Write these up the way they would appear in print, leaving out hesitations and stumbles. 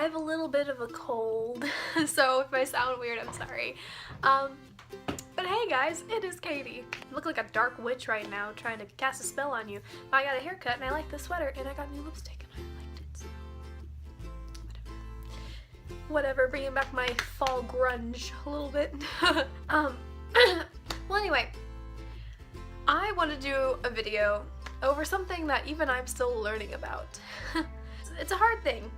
have a little bit of a cold, so if I sound weird, I'm sorry. But hey guys, it is Katie. I look like a dark witch right now trying to cast a spell on you. But I got a haircut and I like the sweater and I got new lipstick and I liked it, so whatever, bringing back my fall grunge a little bit. Well anyway, I want to do a video over something that even I'm still learning about. It's a hard thing.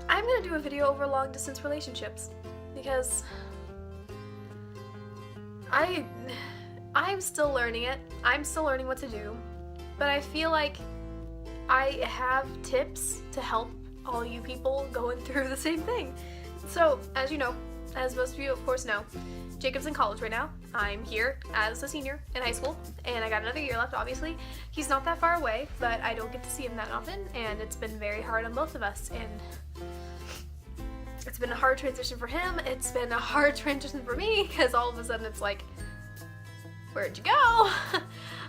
I'm gonna do a video over long distance relationships because I'm still learning it. I'm still learning what to do, but I feel like I have tips to help all you people going through the same thing. So, as you know, as most of you of course know, Jacob's in college right now. I'm here as a senior in high school, and I got another year left, obviously. He's not that far away, but I don't get to see him that often, and it's been very hard on both of us, and it's been a hard transition for him. It's been a hard transition for me, because all of a sudden it's like, where'd you go?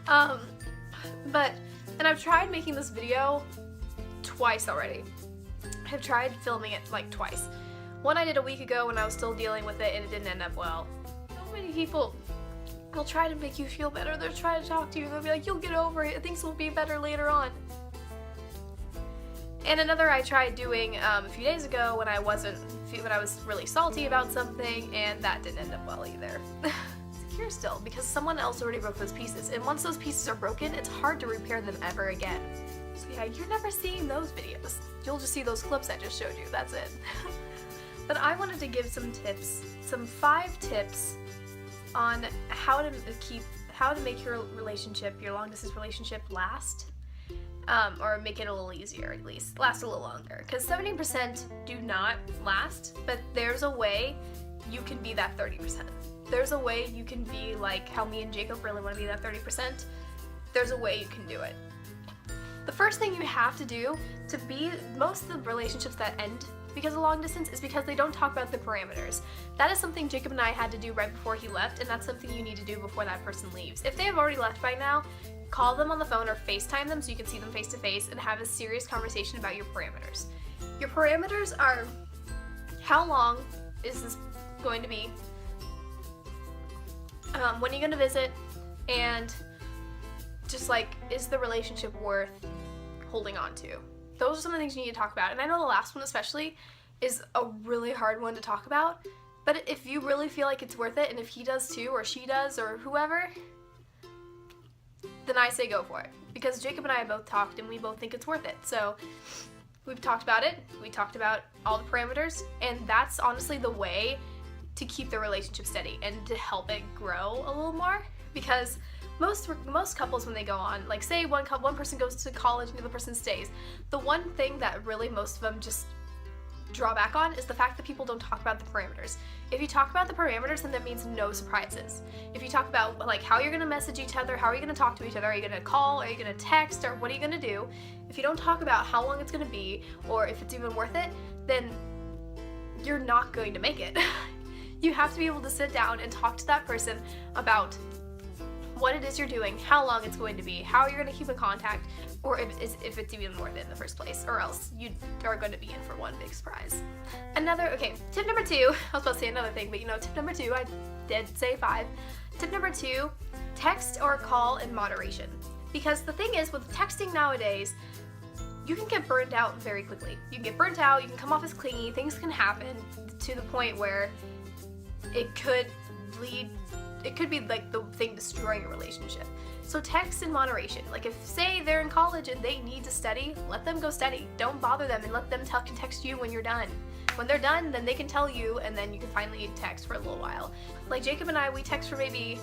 And I've tried making this video twice already. I've tried filming it like twice. One I did a week ago when I was still dealing with it and it didn't end up well. So many people will try to make you feel better. They'll try to talk to you. They'll be like, you'll get over it. Things will be better later on. And another I tried doing a few days ago when I was really salty about something, and that didn't end up well either. Secure still, because someone else already broke those pieces, and once those pieces are broken, it's hard to repair them ever again. So yeah, you're never seeing those videos. You'll just see those clips I just showed you, that's it. But I wanted to give some tips, some 5 tips on how to make your relationship, your long distance relationship last. Or make it a little easier, at least last a little longer, because 70% do not last, but there's a way you can be that 30%. There's a way you can be like how me and Jacob really want to be that 30%. There's a way you can do it. The first thing you have to do to be, most of the relationships that end because of long distance is because they don't talk about the parameters. That is something Jacob and I had to do right before he left, and that's something you need to do before that person leaves. If they have already left by now, call them on the phone or FaceTime them so you can see them face to face and have a serious conversation about your parameters. Your parameters are, how long is this going to be? When are you going to visit? And just like, is the relationship worth holding on to? Those are some of the things you need to talk about. And I know the last one especially is a really hard one to talk about, but if you really feel like it's worth it, and if he does too, or she does, or whoever, then I say go for it. Because Jacob and I both talked and we both think it's worth it. So we've talked about it, we talked about all the parameters, and that's honestly the way to keep the relationship steady and to help it grow a little more. Because most couples, when they go on, like say one person goes to college and the other person stays, the one thing that really most of them just draw back on is the fact that people don't talk about the parameters. If you talk about the parameters, then that means no surprises. If you talk about like how you're gonna message each other, how are you gonna talk to each other, are you gonna call, are you gonna text, or what are you gonna do? If you don't talk about how long it's gonna be, or if it's even worth it, then you're not going to make it. You have to be able to sit down and talk to that person about what it is you're doing, how long it's going to be, how you're going to keep in contact, or if it's even worth it in the first place, or else you are going to be in for one big surprise. Tip number 2, I was about to say another thing, but you know, tip number 2, I did say 5. Tip number 2, text or call in moderation. Because the thing is, with texting nowadays, you can get burnt out very quickly. You can get burnt out, you can come off as clingy, things can happen to the point where it could be like the thing destroying a relationship. So text in moderation. Like if say they're in college and they need to study, let them go study. Don't bother them and let them text you when you're done. When they're done, then they can tell you, and then you can finally text for a little while. Like Jacob and I, we text for maybe,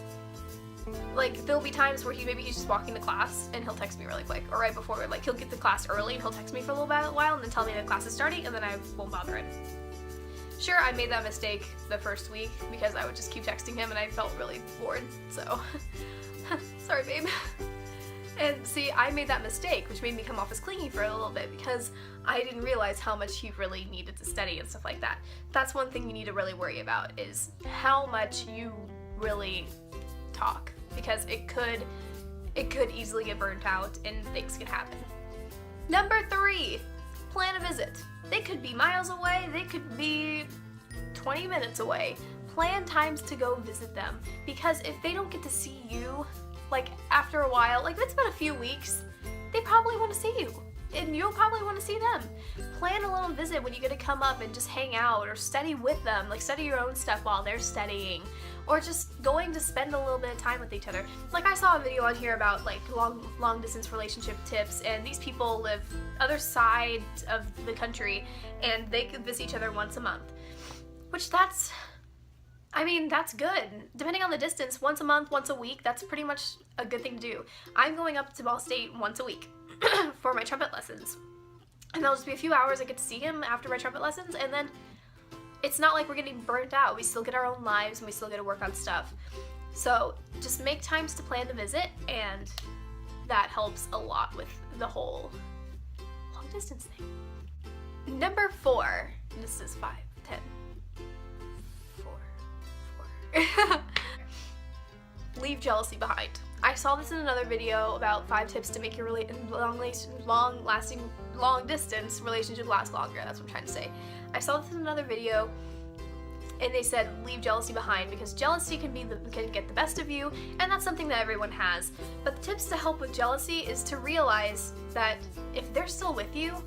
like there'll be times where he's just walking to class and he'll text me really quick, or right before, like he'll get to class early and he'll text me for a little while and then tell me the class is starting, and then I won't bother him. Sure, I made that mistake the first week because I would just keep texting him and I felt really bored, so sorry babe. And see, I made that mistake, which made me come off as clingy for a little bit because I didn't realize how much he really needed to study and stuff like that. That's one thing you need to really worry about, is how much you really talk, because it could easily get burnt out and things can happen. Number 3, plan a visit. They could be miles away, they could be 20 minutes away. Plan times to go visit them, because if they don't get to see you, like after a while, like if it's been a few weeks, they probably want to see you, and you'll probably want to see them. Plan a little visit when you get to come up and just hang out or study with them, like study your own stuff while they're studying, or just going to spend a little bit of time with each other. Like I saw a video on here about like long distance relationship tips, and these people live other side of the country and they could visit each other once a month, which that's good. Depending on the distance, once a month, once a week, that's pretty much a good thing to do. I'm going up to Ball State once a week for my trumpet lessons. And that'll just be a few hours I get to see him after my trumpet lessons, and then it's not like we're getting burnt out. We still get our own lives and we still get to work on stuff. So just make times to plan the visit, and that helps a lot with the whole long distance thing. Number 4, this is 5, 10. 4. Leave jealousy behind. I saw this in another video about 5 tips to make your long distance relationship last longer. That's what I'm trying to say. I saw this in another video, and they said leave jealousy behind, because jealousy can get the best of you, and that's something that everyone has. But the tips to help with jealousy is to realize that if they're still with you,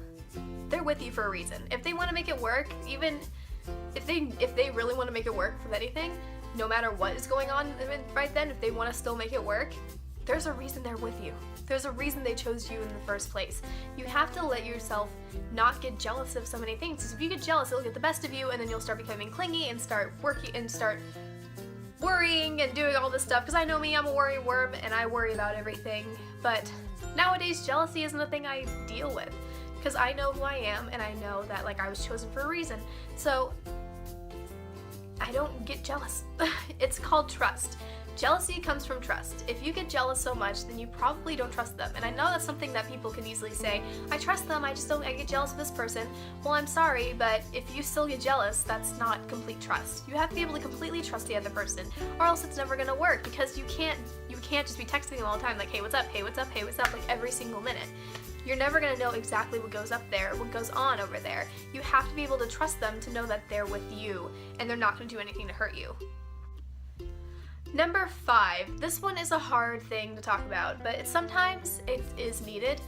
they're with you for a reason. If they want to make it work, even if they really want to make it work with anything, no matter what is going on right then, if they want to still make it work, there's a reason they're with you. There's a reason they chose you in the first place. You have to let yourself not get jealous of so many things. Because if you get jealous, it'll get the best of you, and then you'll start becoming clingy and start worrying and doing all this stuff. Because I know me, I'm a worry worm, and I worry about everything. But nowadays, jealousy isn't a thing I deal with, because I know who I am, and I know that like I was chosen for a reason. So I don't get jealous. It's called trust. Jealousy comes from trust. If you get jealous so much, then you probably don't trust them. And I know that's something that people can easily say, I trust them, I get jealous of this person. Well, I'm sorry, but if you still get jealous, that's not complete trust. You have to be able to completely trust the other person, or else it's never gonna work, because you can't just be texting them all the time, like, hey, what's up, hey, what's up, hey, what's up, like every single minute. You're never gonna know exactly what goes up there, what goes on over there. You have to be able to trust them to know that they're with you, and they're not gonna do anything to hurt you. Number 5, this one is a hard thing to talk about, but sometimes it is needed.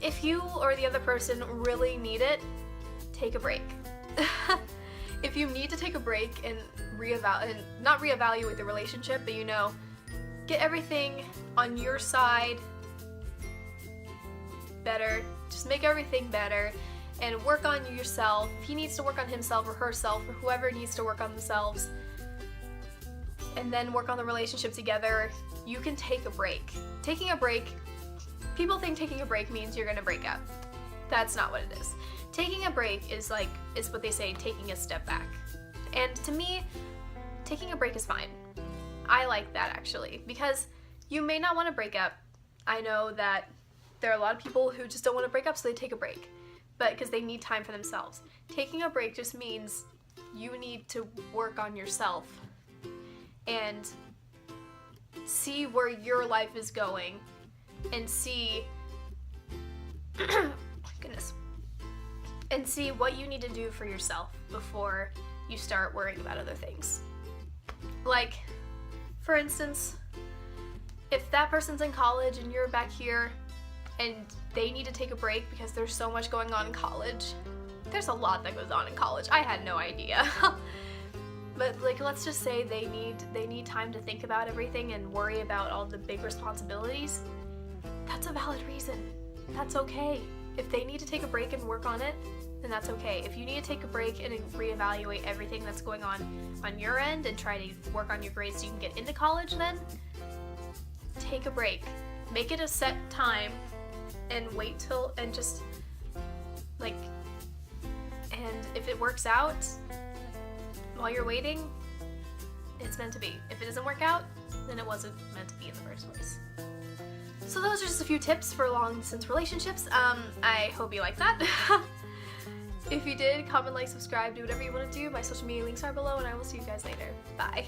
If you or the other person really need it, take a break. If you need to take a break and not reevaluate the relationship, but get everything on your side better, just make everything better, and work on yourself. If he needs to work on himself or herself, or whoever needs to work on themselves, and then work on the relationship together, you can take a break. Taking a break, people think taking a break means you're gonna break up. That's not what it is. Taking a break is what they say, taking a step back. And to me, taking a break is fine. I like that actually, because you may not want to break up. I know that there are a lot of people who just don't want to break up, so they take a break, but because they need time for themselves. Taking a break just means you need to work on yourself and see where your life is going, and see and see what you need to do for yourself before you start worrying about other things. Like, for instance, if that person's in college and you're back here and they need to take a break because there's so much going on in college. There's a lot that goes on in college. I had no idea. But let's just say they need time to think about everything and worry about all the big responsibilities. That's a valid reason. That's okay. If they need to take a break and work on it, then that's okay. If you need to take a break and reevaluate everything that's going on your end and try to work on your grades so you can get into college, then take a break. Make it a set time and wait till, and just and if it works out while you're waiting, it's meant to be. If it doesn't work out, then it wasn't meant to be in the first place. So those are just a few tips for long distance relationships. I hope you like that. If you did, comment, like, subscribe, do whatever you want to do. My social media links are below, and I will see you guys later. Bye.